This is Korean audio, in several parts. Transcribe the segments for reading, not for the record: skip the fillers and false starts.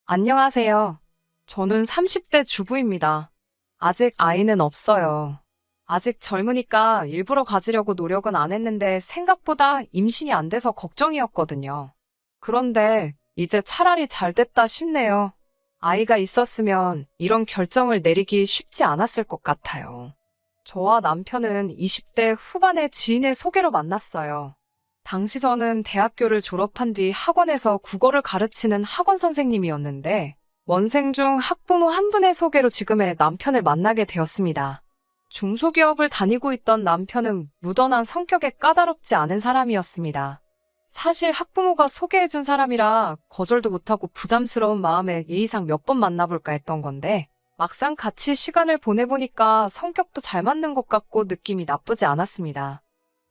안녕하세요. 저는 30대 주부입니다. 아직 아이는 없어요. 아직 젊으니까 일부러 가지려고 노력은 안 했는데 생각보다 임신이 안 돼서 걱정이었거든요. 그런데 이제 차라리 잘 됐다 싶네요. 아이가 있었으면 이런 결정을 내리기 쉽지 않았을 것 같아요. 저와 남편은 20대 후반의 지인의 소개로 만났어요. 당시 저는 대학교를 졸업한 뒤 학원에서 국어를 가르치는 학원 선생님이었는데, 원생 중 학부모 한 분의 소개로 지금의 남편을 만나게 되었습니다. 중소기업을 다니고 있던 남편은 무던한 성격에 까다롭지 않은 사람이었습니다. 사실 학부모가 소개해준 사람이라 거절도 못하고 부담스러운 마음에 예의상 몇 번 만나볼까 했던 건데, 막상 같이 시간을 보내보니까 성격도 잘 맞는 것 같고 느낌이 나쁘지 않았습니다.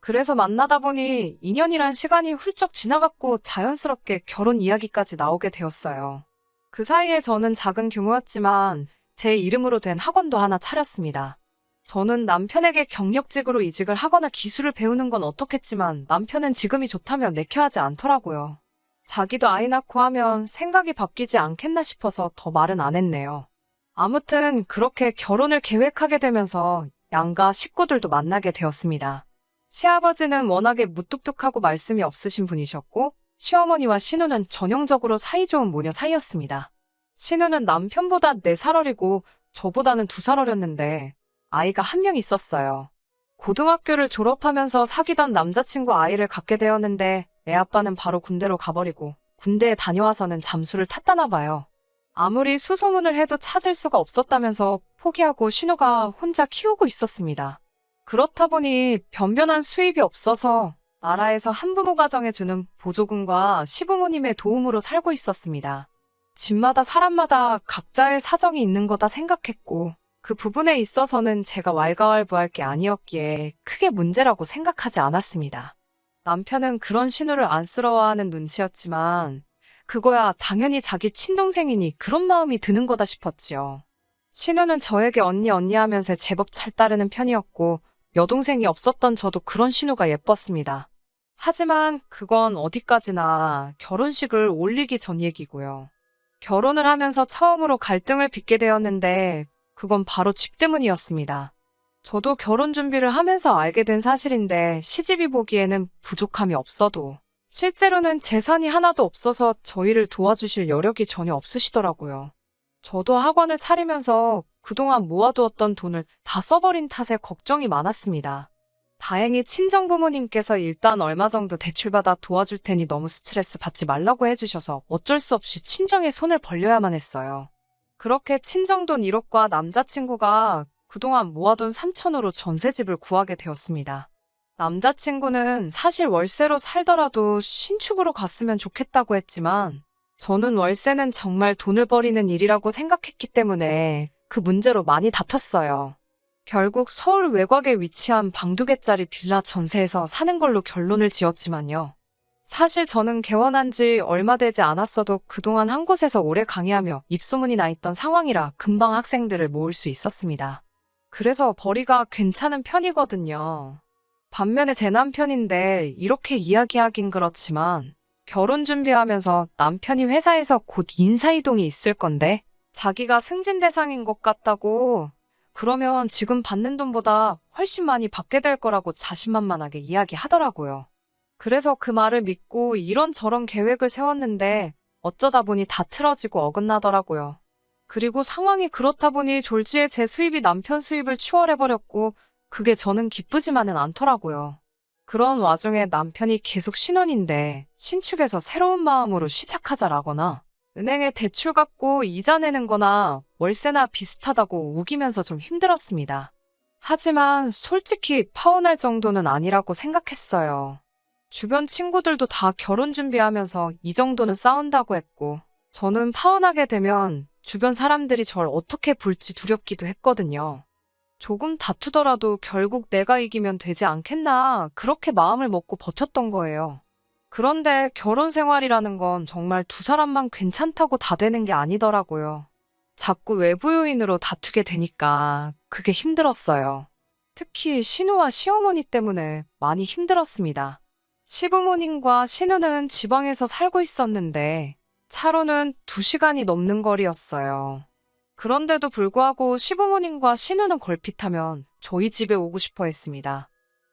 그래서 만나다 보니 2년이란 시간이 훌쩍 지나갔고 자연스럽게 결혼 이야기까지 나오게 되었어요. 그 사이에 저는 작은 규모였지만 제 이름으로 된 학원도 하나 차렸습니다. 저는 남편에게 경력직으로 이직을 하거나 기술을 배우는 건 어떻겠지만 남편은 지금이 좋다며 내켜하지 않더라고요. 자기도 아이 낳고 하면 생각이 바뀌지 않겠나 싶어서 더 말은 안 했네요. 아무튼 그렇게 결혼을 계획하게 되면서 양가 식구들도 만나게 되었습니다. 시아버지는 워낙에 무뚝뚝하고 말씀이 없으신 분이셨고, 시어머니와 신우는 전형적으로 사이좋은 모녀 사이였습니다. 신우는 남편보다 4살 어리고 저보다는 2살 어렸는데 아이가 한 명 있었어요. 고등학교를 졸업하면서 사귀던 남자친구 아이를 갖게 되었는데 애 아빠는 바로 군대로 가버리고 군대에 다녀와서는 잠수를 탔다나 봐요. 아무리 수소문을 해도 찾을 수가 없었다면서 포기하고 신우가 혼자 키우고 있었습니다. 그렇다 보니 변변한 수입이 없어서 나라에서 한부모 가정에 주는 보조금과 시부모님의 도움으로 살고 있었습니다. 집마다 사람마다 각자의 사정이 있는 거다 생각했고 그 부분에 있어서는 제가 왈가왈부할 게 아니었기에 크게 문제라고 생각하지 않았습니다. 남편은 그런 신우를 안쓰러워하는 눈치였지만 그거야 당연히 자기 친동생이니 그런 마음이 드는 거다 싶었지요. 신우는 저에게 언니 하면서 제법 잘 따르는 편이었고 여동생이 없었던 저도 그런 신우가 예뻤습니다. 하지만 그건 어디까지나 결혼식을 올리기 전 얘기고요. 결혼을 하면서 처음으로 갈등을 빚게 되었는데 그건 바로 집 때문이었습니다. 저도 결혼 준비를 하면서 알게 된 사실인데 시집이 보기에는 부족함이 없어도 실제로는 재산이 하나도 없어서 저희를 도와주실 여력이 전혀 없으시더라고요. 저도 학원을 차리면서 그동안 모아두었던 돈을 다 써버린 탓에 걱정이 많았습니다. 다행히 친정부모님께서 일단 얼마 정도 대출받아 도와줄 테니 너무 스트레스 받지 말라고 해주셔서 어쩔 수 없이 친정에 손을 벌려야만 했어요. 그렇게 친정돈 1억과 남자친구가 그동안 모아둔 3천으로 전셋집을 구하게 되었습니다. 남자친구는 사실 월세로 살더라도 신축으로 갔으면 좋겠다고 했지만 저는 월세는 정말 돈을 버리는 일이라고 생각했기 때문에 그 문제로 많이 다퉜어요. 결국 서울 외곽에 위치한 방 2개짜리 빌라 전세에서 사는 걸로 결론을 지었지만요. 사실 저는 개원한 지 얼마 되지 않았어도 그동안 한 곳에서 오래 강의하며 입소문이 나 있던 상황이라 금방 학생들을 모을 수 있었습니다. 그래서 벌이가 괜찮은 편이거든요. 반면에 제 남편인데 이렇게 이야기하긴 그렇지만 결혼 준비하면서 남편이 회사에서 곧 인사이동이 있을 건데 자기가 승진 대상인 것 같다고 그러면 지금 받는 돈보다 훨씬 많이 받게 될 거라고 자신만만하게 이야기하더라고요. 그래서 그 말을 믿고 이런저런 계획을 세웠는데 어쩌다 보니 다 틀어지고 어긋나더라고요. 그리고 상황이 그렇다 보니 졸지에 제 수입이 남편 수입을 추월해버렸고 그게 저는 기쁘지만은 않더라고요. 그런 와중에 남편이 계속 신혼인데 신축에서 새로운 마음으로 시작하자라거나 은행에 대출 갚고 이자 내는 거나 월세나 비슷하다고 우기면서 좀 힘들었습니다. 하지만 솔직히 파혼할 정도는 아니라고 생각했어요. 주변 친구들도 다 결혼 준비하면서 이 정도는 싸운다고 했고 저는 파혼하게 되면 주변 사람들이 절 어떻게 볼지 두렵기도 했거든요. 조금 다투더라도 결국 내가 이기면 되지 않겠나 그렇게 마음을 먹고 버텼던 거예요. 그런데 결혼 생활이라는 건 정말 두 사람만 괜찮다고 다 되는 게 아니더라고요. 자꾸 외부 요인으로 다투게 되니까 그게 힘들었어요. 특히 신우와 시어머니 때문에 많이 힘들었습니다. 시부모님과 신우는 지방에서 살고 있었는데 차로는 2시간이 넘는 거리였어요. 그런데도 불구하고 시부모님과 신우는 걸핏하면 저희 집에 오고 싶어 했습니다.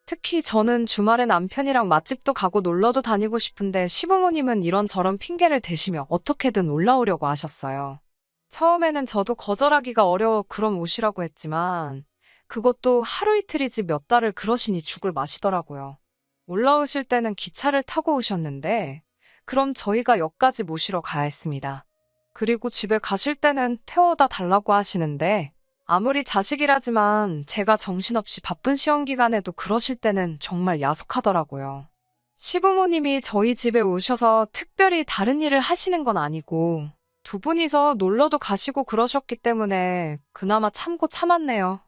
특히 저는 주말에 남편이랑 맛집도 가고 놀러도 다니고 싶은데 시부모님은 이런저런 핑계를 대시며 어떻게든 올라오려고 하셨어요. 처음에는 저도 거절하기가 어려워 그럼 오시라고 했지만 그것도 하루 이틀이지 몇 달을 그러시니 죽을 마시더라고요. 올라오실 때는 기차를 타고 오셨는데 그럼 저희가 역까지 모시러 가야 했습니다. 그리고 집에 가실 때는 태워다 달라고 하시는데 아무리 자식이라지만 제가 정신없이 바쁜 시험 기간에도 그러실 때는 정말 야속하더라고요. 시부모님이 저희 집에 오셔서 특별히 다른 일을 하시는 건 아니고 두 분이서 놀러도 가시고 그러셨기 때문에 그나마 참고 참았네요.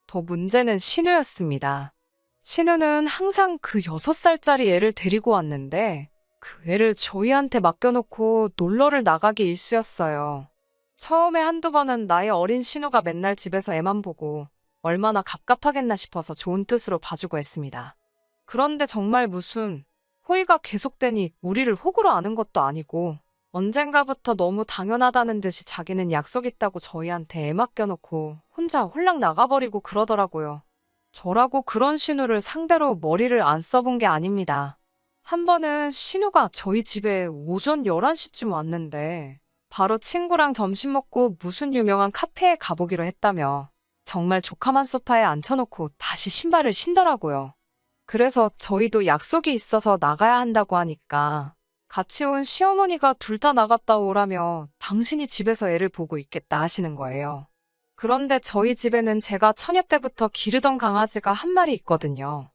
더 문제는 신우였습니다. 신우는 항상 그 6살짜리 애를 데리고 왔는데 그 애를 저희한테 맡겨놓고 놀러를 나가기 일쑤였어요. 처음에 한두 번은 나이 어린 신우가 맨날 집에서 애만 보고 얼마나 갑갑하겠나 싶어서 좋은 뜻으로 봐주고 했습니다. 그런데 정말 무슨 호의가 계속되니 우리를 호구로 아는 것도 아니고 언젠가부터 너무 당연하다는 듯이 자기는 약속 있다고 저희한테 애 맡겨놓고 혼자 홀랑 나가버리고 그러더라고요. 저라고 그런 신우를 상대로 머리를 안 써본 게 아닙니다. 한 번은 신우가 저희 집에 오전 11시쯤 왔는데 바로 친구랑 점심 먹고 무슨 유명한 카페에 가보기로 했다며 정말 조카만 소파에 앉혀놓고 다시 신발을 신더라고요. 그래서 저희도 약속이 있어서 나가야 한다고 하니까 같이 온 시어머니가 둘 다 나갔다 오라며 당신이 집에서 애를 보고 있겠다 하시는 거예요. 그런데 저희 집에는 제가 처녀 때부터 기르던 강아지가 한 마리 있거든요.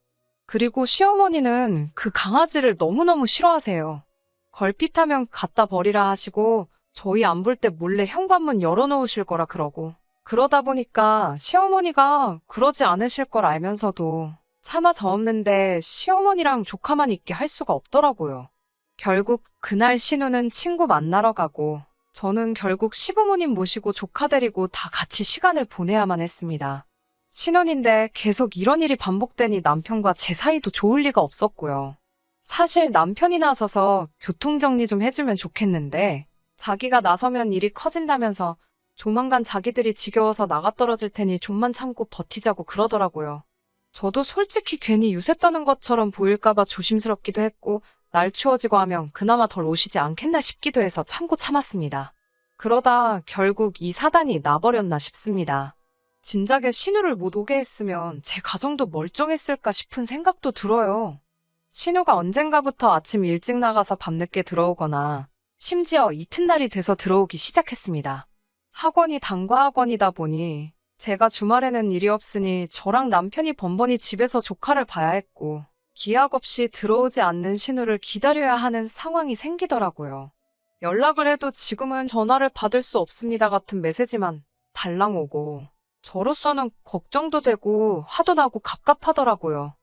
그리고 시어머니는 그 강아지를 너무너무 싫어하세요. 걸핏하면 갖다 버리라 하시고 저희 안 볼 때 몰래 현관문 열어놓으실 거라 그러고 그러다 보니까 시어머니가 그러지 않으실 걸 알면서도 차마 저 없는데 시어머니랑 조카만 있게 할 수가 없더라고요. 결국 그날 신우는 친구 만나러 가고 저는 결국 시부모님 모시고 조카 데리고 다 같이 시간을 보내야만 했습니다. 신혼인데 계속 이런 일이 반복되니 남편과 제 사이도 좋을 리가 없었고요. 사실 남편이 나서서 교통정리 좀 해주면 좋겠는데 자기가 나서면 일이 커진다면서 조만간 자기들이 지겨워서 나가 떨어질 테니 좀만 참고 버티자고 그러더라고요. 저도 솔직히 괜히 유세 떠는 것처럼 보일까봐 조심스럽기도 했고 날 추워지고 하면 그나마 덜 오시지 않겠나 싶기도 해서 참고 참았습니다. 그러다 결국 이 사단이 나버렸나 싶습니다. 진작에 신우를 못 오게 했으면 제 가정도 멀쩡했을까 싶은 생각도 들어요. 신우가 언젠가부터 아침 일찍 나가서 밤늦게 들어오거나 심지어 이튿날이 돼서 들어오기 시작했습니다. 학원이 단과 학원이다 보니 제가 주말에는 일이 없으니 저랑 남편이 번번이 집에서 조카를 봐야 했고 기약 없이 들어오지 않는 신우를 기다려야 하는 상황이 생기더라고요. 연락을 해도 지금은 전화를 받을 수 없습니다 같은 메시지만 달랑 오고 저로서는 걱정도 되고 화도 나고 갑갑하더라고요.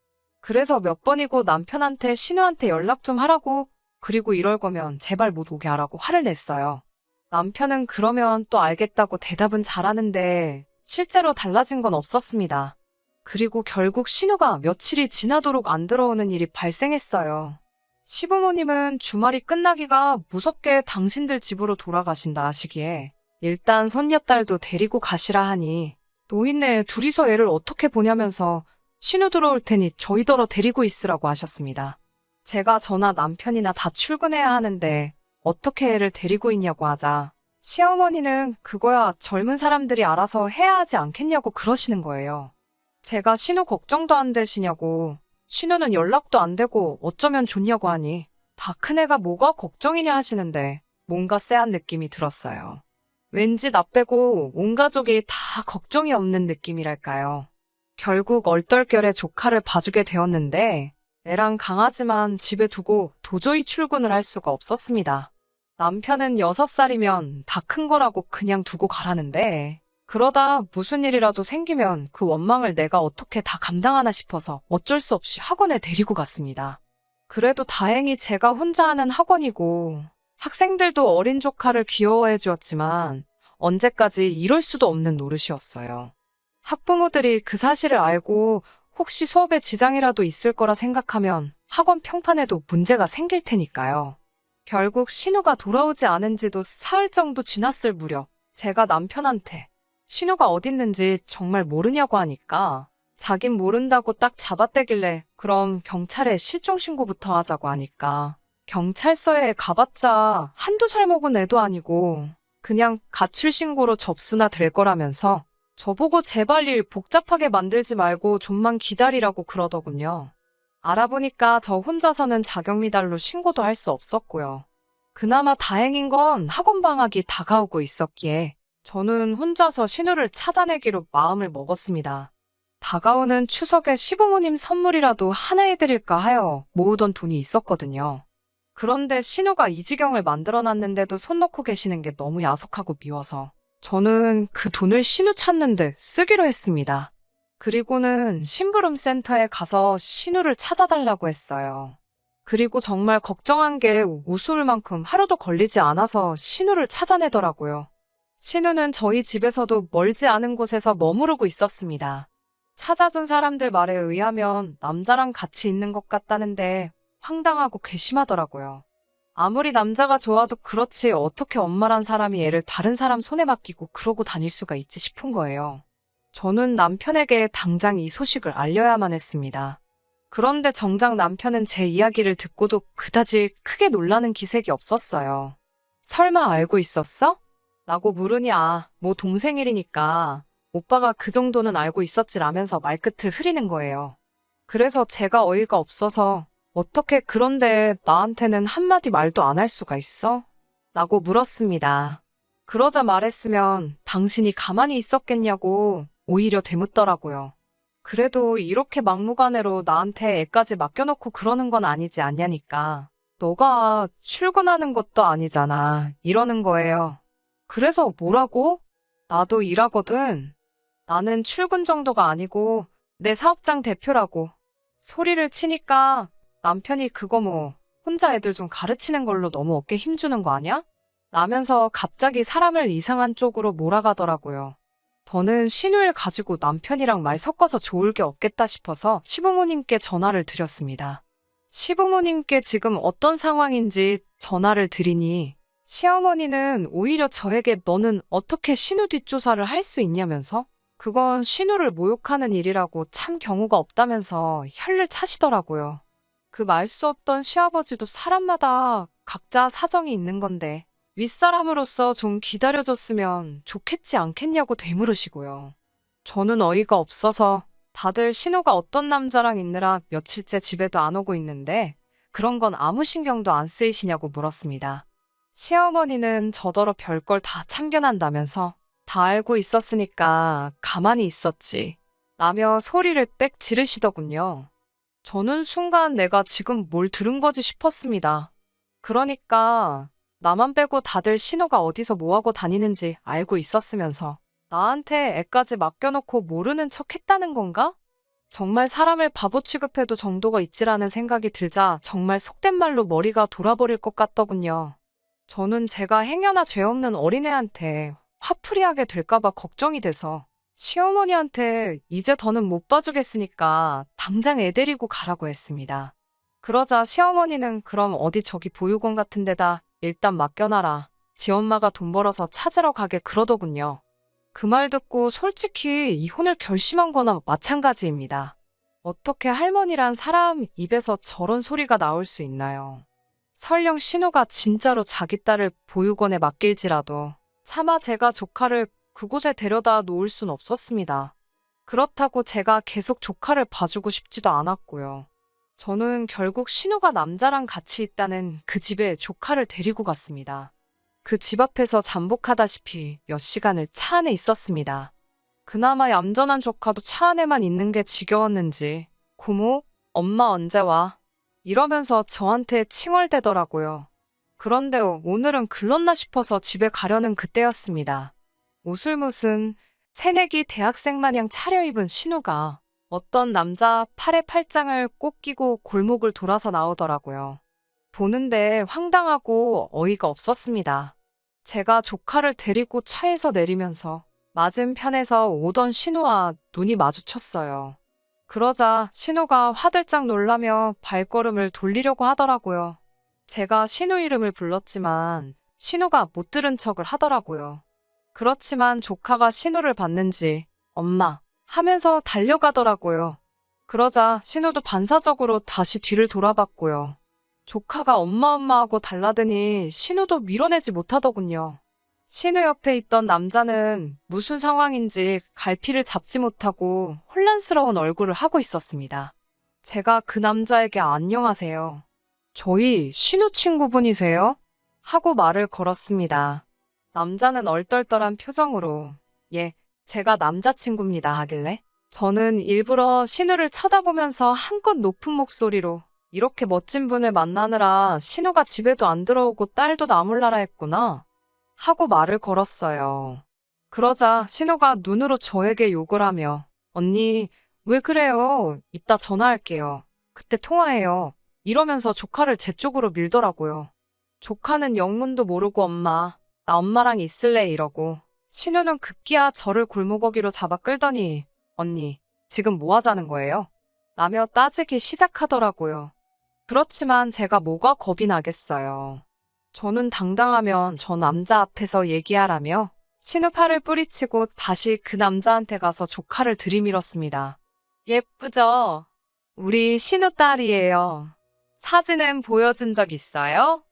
그래서 몇 번이고 남편한테 신우한테 연락 좀 하라고 그리고 이럴 거면 제발 못 오게 하라고 화를 냈어요. 남편은 그러면 또 알겠다고 대답은 잘하는데 실제로 달라진 건 없었습니다. 그리고 결국 신우가 며칠이 지나도록 안 들어오는 일이 발생했어요. 시부모님은 주말이 끝나기가 무섭게 당신들 집으로 돌아가신다 하시기에 일단 손녀딸도 데리고 가시라 하니 노인네 둘이서 애를 어떻게 보냐면서 신우 들어올 테니 저희더러 데리고 있으라고 하셨습니다. 제가 저나 남편이나 다 출근해야 하는데 어떻게 애를 데리고 있냐고 하자 시어머니는 그거야 젊은 사람들이 알아서 해야 하지 않겠냐고 그러시는 거예요. 제가 신우 걱정도 안 되시냐고 신우는 연락도 안 되고 어쩌면 좋냐고 하니 다 큰애가 뭐가 걱정이냐 하시는데 뭔가 쎄한 느낌이 들었어요. 왠지 나 빼고 온 가족이 다 걱정이 없는 느낌이랄까요. 결국 얼떨결에 조카를 봐주게 되었는데 애랑 강아지만 집에 두고 도저히 출근을 할 수가 없었습니다. 남편은 6살이면 다 큰 거라고 그냥 두고 가라는데 그러다 무슨 일이라도 생기면 그 원망을 내가 어떻게 다 감당하나 싶어서 어쩔 수 없이 학원에 데리고 갔습니다. 그래도 다행히 제가 혼자 하는 학원이고 학생들도 어린 조카를 귀여워해 주었지만 언제까지 이럴 수도 없는 노릇이었어요. 학부모들이 그 사실을 알고 혹시 수업에 지장이라도 있을 거라 생각하면 학원 평판에도 문제가 생길 테니까요. 결국 신우가 돌아오지 않은 지도 사흘 정도 지났을 무렵 제가 남편한테 신우가 어딨는지 정말 모르냐고 하니까 자긴 모른다고 딱 잡아떼길래 그럼 경찰에 실종신고부터 하자고 하니까 경찰서에 가봤자 한두 살 먹은 애도 아니고 그냥 가출신고로 접수나 될 거라면서 저보고 제발 일 복잡하게 만들지 말고 좀만 기다리라고 그러더군요. 알아보니까 저 혼자서는 자격미달로 신고도 할 수 없었고요. 그나마 다행인 건 학원 방학이 다가오고 있었기에 저는 혼자서 신우를 찾아내기로 마음을 먹었습니다. 다가오는 추석에 시부모님 선물이라도 하나 해드릴까 하여 모으던 돈이 있었거든요. 그런데 신우가 이 지경을 만들어놨는데도 손 놓고 계시는 게 너무 야속하고 미워서 저는 그 돈을 신우 찾는데 쓰기로 했습니다. 그리고는 심부름센터에 가서 신우를 찾아달라고 했어요. 그리고 정말 걱정한 게 우스울 만큼 하루도 걸리지 않아서 신우를 찾아내더라고요. 신우는 저희 집에서도 멀지 않은 곳에서 머무르고 있었습니다. 찾아준 사람들 말에 의하면 남자랑 같이 있는 것 같다는데 황당하고 괘씸하더라고요. 아무리 남자가 좋아도 그렇지 어떻게 엄마란 사람이 애를 다른 사람 손에 맡기고 그러고 다닐 수가 있지 싶은 거예요. 저는 남편에게 당장 이 소식을 알려야만 했습니다. 그런데 정작 남편은 제 이야기를 듣고도 그다지 크게 놀라는 기색이 없었어요. 설마 알고 있었어? 라고 물으니 뭐 동생 일이니까 오빠가 그 정도는 알고 있었지라면서 말끝을 흐리는 거예요. 그래서 제가 어이가 없어서 어떻게 그런데 나한테는 한마디 말도 안 할 수가 있어? 라고 물었습니다. 그러자 말했으면 당신이 가만히 있었겠냐고 오히려 되묻더라고요. 그래도 이렇게 막무가내로 나한테 애까지 맡겨놓고 그러는 건 아니지 않냐니까. 너가 출근하는 것도 아니잖아. 이러는 거예요. 그래서 뭐라고? 나도 일하거든. 나는 출근 정도가 아니고 내 사업장 대표라고. 소리를 치니까 남편이 그거 뭐 혼자 애들 좀 가르치는 걸로 너무 어깨 힘주는 거 아니야? 라면서 갑자기 사람을 이상한 쪽으로 몰아가더라고요. 저는 신우를 가지고 남편이랑 말 섞어서 좋을 게 없겠다 싶어서 시부모님께 전화를 드렸습니다. 시부모님께 지금 어떤 상황인지 전화를 드리니 시어머니는 오히려 저에게 너는 어떻게 신우 뒷조사를 할 수 있냐면서 그건 신우를 모욕하는 일이라고 참 경우가 없다면서 혀를 차시더라고요. 그 말 수 없던 시아버지도 사람마다 각자 사정이 있는 건데 윗사람으로서 좀 기다려줬으면 좋겠지 않겠냐고 되물으시고요. 저는 어이가 없어서 다들 신우가 어떤 남자랑 있느라 며칠째 집에도 안 오고 있는데 그런 건 아무 신경도 안 쓰이시냐고 물었습니다. 시어머니는 저더러 별걸 다 참견한다면서 다 알고 있었으니까 가만히 있었지 라며 소리를 빽 지르시더군요. 저는 순간 내가 지금 뭘 들은 거지 싶었습니다. 그러니까 나만 빼고 다들 신우가 어디서 뭐하고 다니는지 알고 있었으면서 나한테 애까지 맡겨놓고 모르는 척 했다는 건가? 정말 사람을 바보 취급해도 정도가 있지라는 생각이 들자 정말 속된 말로 머리가 돌아버릴 것 같더군요. 저는 제가 행여나 죄 없는 어린애한테 화풀이하게 될까봐 걱정이 돼서 시어머니한테 이제 더는 못 봐주겠으니까 당장 애 데리고 가라고 했습니다. 그러자 시어머니는 그럼 어디 저기 보육원 같은 데다 일단 맡겨놔라. 지 엄마가 돈 벌어서 찾으러 가게 그러더군요. 그 말 듣고 솔직히 이혼을 결심한 거나 마찬가지입니다. 어떻게 할머니란 사람 입에서 저런 소리가 나올 수 있나요? 설령 신우가 진짜로 자기 딸을 보육원에 맡길지라도 차마 제가 조카를 그곳에 데려다 놓을 순 없었습니다. 그렇다고 제가 계속 조카를 봐주고 싶지도 않았고요. 저는 결국 신우가 남자랑 같이 있다는 그 집에 조카를 데리고 갔습니다. 그 집 앞에서 잠복하다시피 몇 시간을 차 안에 있었습니다. 그나마 얌전한 조카도 차 안에만 있는 게 지겨웠는지 고모, 엄마 언제 와? 이러면서 저한테 칭얼대더라고요. 그런데 오늘은 글렀나 싶어서 집에 가려는 그때였습니다. 옷을 무슨 새내기 대학생 마냥 차려입은 신우가 어떤 남자 팔에 팔짱을 꼭 끼고 골목을 돌아서 나오더라고요. 보는데 황당하고 어이가 없었습니다. 제가 조카를 데리고 차에서 내리면서 맞은편에서 오던 신우와 눈이 마주쳤어요. 그러자 신우가 화들짝 놀라며 발걸음을 돌리려고 하더라고요. 제가 신우 이름을 불렀지만 신우가 못 들은 척을 하더라고요. 그렇지만 조카가 신우를 봤는지 엄마 하면서 달려가더라고요. 그러자 신우도 반사적으로 다시 뒤를 돌아봤고요. 조카가 엄마 하고 달라드니 신우도 밀어내지 못하더군요. 신우 옆에 있던 남자는 무슨 상황인지 갈피를 잡지 못하고 혼란스러운 얼굴을 하고 있었습니다. 제가 그 남자에게 안녕하세요. 저희 신우 친구분이세요? 하고 말을 걸었습니다. 남자는 얼떨떨한 표정으로 예, 제가 남자친구입니다 하길래 저는 일부러 신우를 쳐다보면서 한껏 높은 목소리로 이렇게 멋진 분을 만나느라 신우가 집에도 안 들어오고 딸도 나몰라라 했구나 하고 말을 걸었어요. 그러자 신우가 눈으로 저에게 욕을 하며 언니 왜 그래요? 이따 전화할게요. 그때 통화해요. 이러면서 조카를 제 쪽으로 밀더라고요. 조카는 영문도 모르고 엄마, 나 엄마랑 있을래 이러고 신우는 급기야 저를 골목어기로 잡아 끌더니 언니, 지금 뭐 하자는 거예요? 라며 따지기 시작하더라고요. 그렇지만 제가 뭐가 겁이 나겠어요. 저는 당당하면 저 남자 앞에서 얘기하라며 신우 팔을 뿌리치고 다시 그 남자한테 가서 조카를 들이밀었습니다. 예쁘죠? 우리 신우 딸이에요. 사진은 보여준 적 있어요?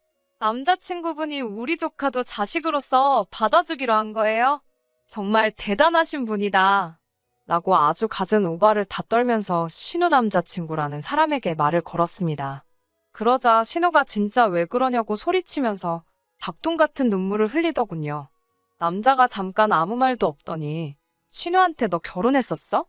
남자친구분이 우리 조카도 자식으로서 받아주기로 한 거예요? 정말 대단하신 분이다. 라고 아주 갖은 오바를 다 떨면서 신우 남자친구라는 사람에게 말을 걸었습니다. 그러자 신우가 진짜 왜 그러냐고 소리치면서 닭똥 같은 눈물을 흘리더군요. 남자가 잠깐 아무 말도 없더니 신우한테 너 결혼했었어?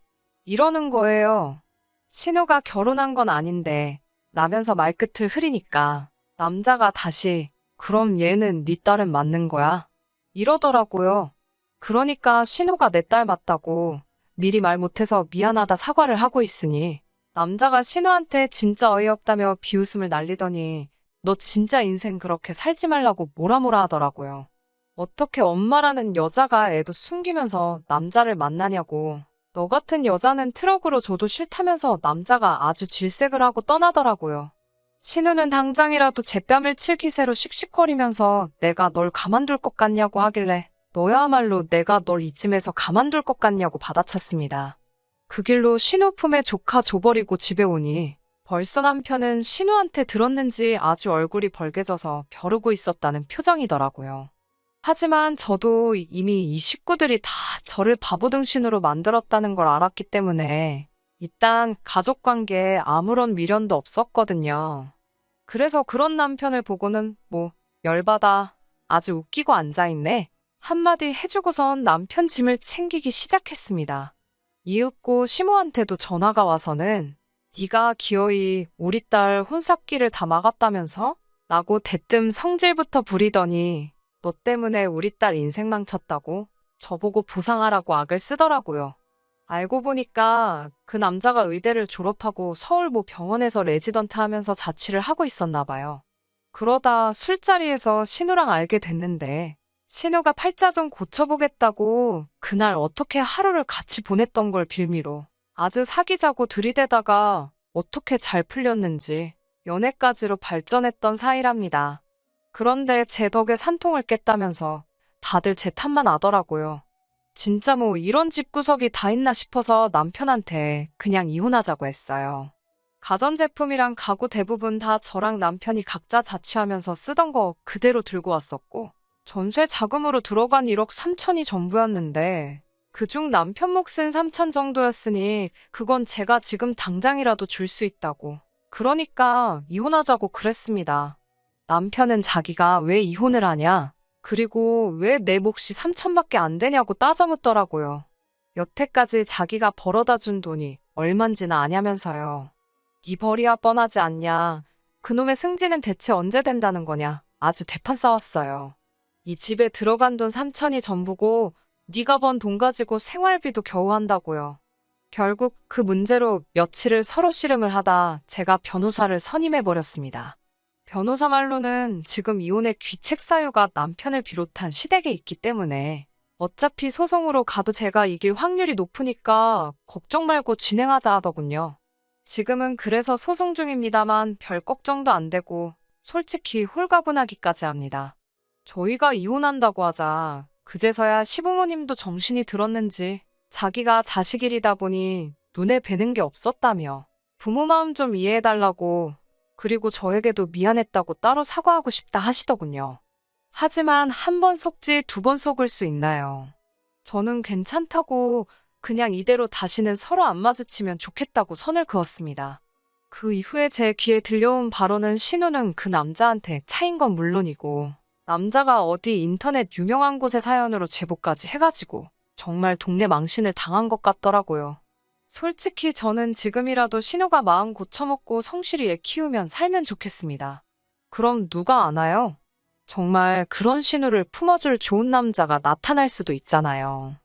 이러는 거예요. 신우가 결혼한 건 아닌데 라면서 말끝을 흐리니까 남자가 다시 그럼 얘는 네 딸은 맞는 거야? 이러더라고요. 그러니까 신우가 내 딸 맞다고 미리 말 못해서 미안하다 사과를 하고 있으니 남자가 신우한테 진짜 어이없다며 비웃음을 날리더니 너 진짜 인생 그렇게 살지 말라고 뭐라 하더라고요. 어떻게 엄마라는 여자가 애도 숨기면서 남자를 만나냐고. 너 같은 여자는 트럭으로 줘도 싫다면서 남자가 아주 질색을 하고 떠나더라고요. 신우는 당장이라도 제 뺨을 칠 기세로 씩씩거리면서 내가 널 가만둘 것 같냐고 하길래 너야말로 내가 널 이쯤에서 가만둘 것 같냐고 받아쳤습니다. 그 길로 신우 품에 조카 줘버리고 집에 오니 벌써 남편은 신우한테 들었는지 아주 얼굴이 벌개져서 벼르고 있었다는 표정이더라고요. 하지만 저도 이미 이 식구들이 다 저를 바보등신으로 만들었다는 걸 알았기 때문에 일단 가족관계에 아무런 미련도 없었거든요. 그래서 그런 남편을 보고는 뭐 열받아 아주 웃기고 앉아있네 한마디 해주고선 남편 짐을 챙기기 시작했습니다. 이윽고 시모한테도 전화가 와서는 네가 기어이 우리 딸 혼삽기를 다 막았다면서? 라고 대뜸 성질부터 부리더니 너 때문에 우리 딸 인생 망쳤다고 저보고 보상하라고 악을 쓰더라고요. 알고 보니까 그 남자가 의대를 졸업하고 서울 모 병원에서 레지던트 하면서 자취를 하고 있었나 봐요. 그러다 술자리에서 신우랑 알게 됐는데 신우가 팔자 좀 고쳐보겠다고 그날 어떻게 하루를 같이 보냈던 걸 빌미로 아주 사귀자고 들이대다가 어떻게 잘 풀렸는지 연애까지로 발전했던 사이랍니다. 그런데 제 덕에 산통을 깼다면서 다들 제 탓만 하더라고요. 진짜 뭐 이런 집구석이 다 있나 싶어서 남편한테 그냥 이혼하자고 했어요. 가전제품이랑 가구 대부분 다 저랑 남편이 각자 자취하면서 쓰던 거 그대로 들고 왔었고 전세 자금으로 들어간 1억 3천이 전부였는데 그중 남편 몫은 3천 정도였으니 그건 제가 지금 당장이라도 줄 수 있다고. 그러니까 이혼하자고 그랬습니다. 남편은 자기가 왜 이혼을 하냐? 그리고 왜 내 몫이 3천밖에 안 되냐고 따져묻더라고요. 여태까지 자기가 벌어다 준 돈이 얼만지나 아냐면서요. 네 벌이야 뻔하지 않냐. 그놈의 승진은 대체 언제 된다는 거냐. 아주 대판 싸웠어요. 이 집에 들어간 돈 3천이 전부고 네가 번 돈 가지고 생활비도 겨우 한다고요. 결국 그 문제로 며칠을 서로 씨름을 하다 제가 변호사를 선임해버렸습니다. 변호사 말로는 지금 이혼의 귀책 사유가 남편을 비롯한 시댁에 있기 때문에 어차피 소송으로 가도 제가 이길 확률이 높으니까 걱정 말고 진행하자 하더군요. 지금은 그래서 소송 중입니다만 별 걱정도 안 되고 솔직히 홀가분하기까지 합니다. 저희가 이혼한다고 하자 그제서야 시부모님도 정신이 들었는지 자기가 자식 일이다 보니 눈에 뵈는 게 없었다며 부모 마음 좀 이해해달라고, 그리고 저에게도 미안했다고 따로 사과하고 싶다 하시더군요. 하지만 한 번 속지 두 번 속을 수 있나요? 저는 괜찮다고 그냥 이대로 다시는 서로 안 마주치면 좋겠다고 선을 그었습니다. 그 이후에 제 귀에 들려온 발언은 신우는 그 남자한테 차인 건 물론이고 남자가 어디 인터넷 유명한 곳의 사연으로 제보까지 해가지고 정말 동네 망신을 당한 것 같더라고요. 솔직히 저는 지금이라도 신우가 마음 고쳐먹고 성실히 애 키우면 살면 좋겠습니다. 그럼 누가 아나요? 정말 그런 신우를 품어줄 좋은 남자가 나타날 수도 있잖아요.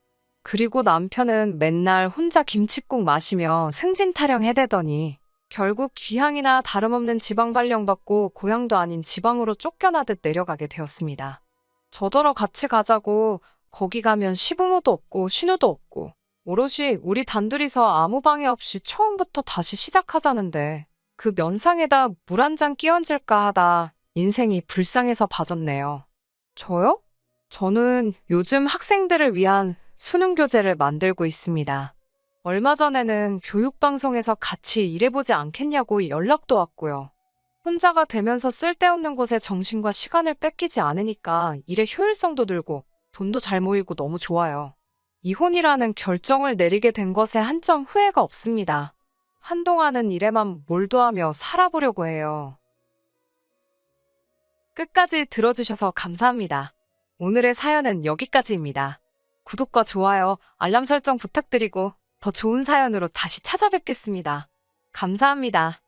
그리고 남편은 맨날 혼자 김칫국 마시며 승진 타령해대더니 결국 귀향이나 다름없는 지방 발령받고 고향도 아닌 지방으로 쫓겨나듯 내려가게 되었습니다. 저더러 같이 가자고 거기 가면 시부모도 없고 신우도 없고 오롯이 우리 단둘이서 아무 방해 없이 처음부터 다시 시작하자는데 그 면상에다 물 한 잔 끼얹을까 하다 인생이 불쌍해서 봐줬네요. 저요? 저는 요즘 학생들을 위한 수능 교재를 만들고 있습니다. 얼마 전에는 교육방송에서 같이 일해보지 않겠냐고 연락도 왔고요. 혼자가 되면서 쓸데없는 곳에 정신과 시간을 뺏기지 않으니까 일의 효율성도 늘고 돈도 잘 모이고 너무 좋아요. 이혼이라는 결정을 내리게 된 것에 한 점 후회가 없습니다. 한동안은 일에만 몰두하며 살아보려고 해요. 끝까지 들어주셔서 감사합니다. 오늘의 사연은 여기까지입니다. 구독과 좋아요, 알람 설정 부탁드리고 더 좋은 사연으로 다시 찾아뵙겠습니다. 감사합니다.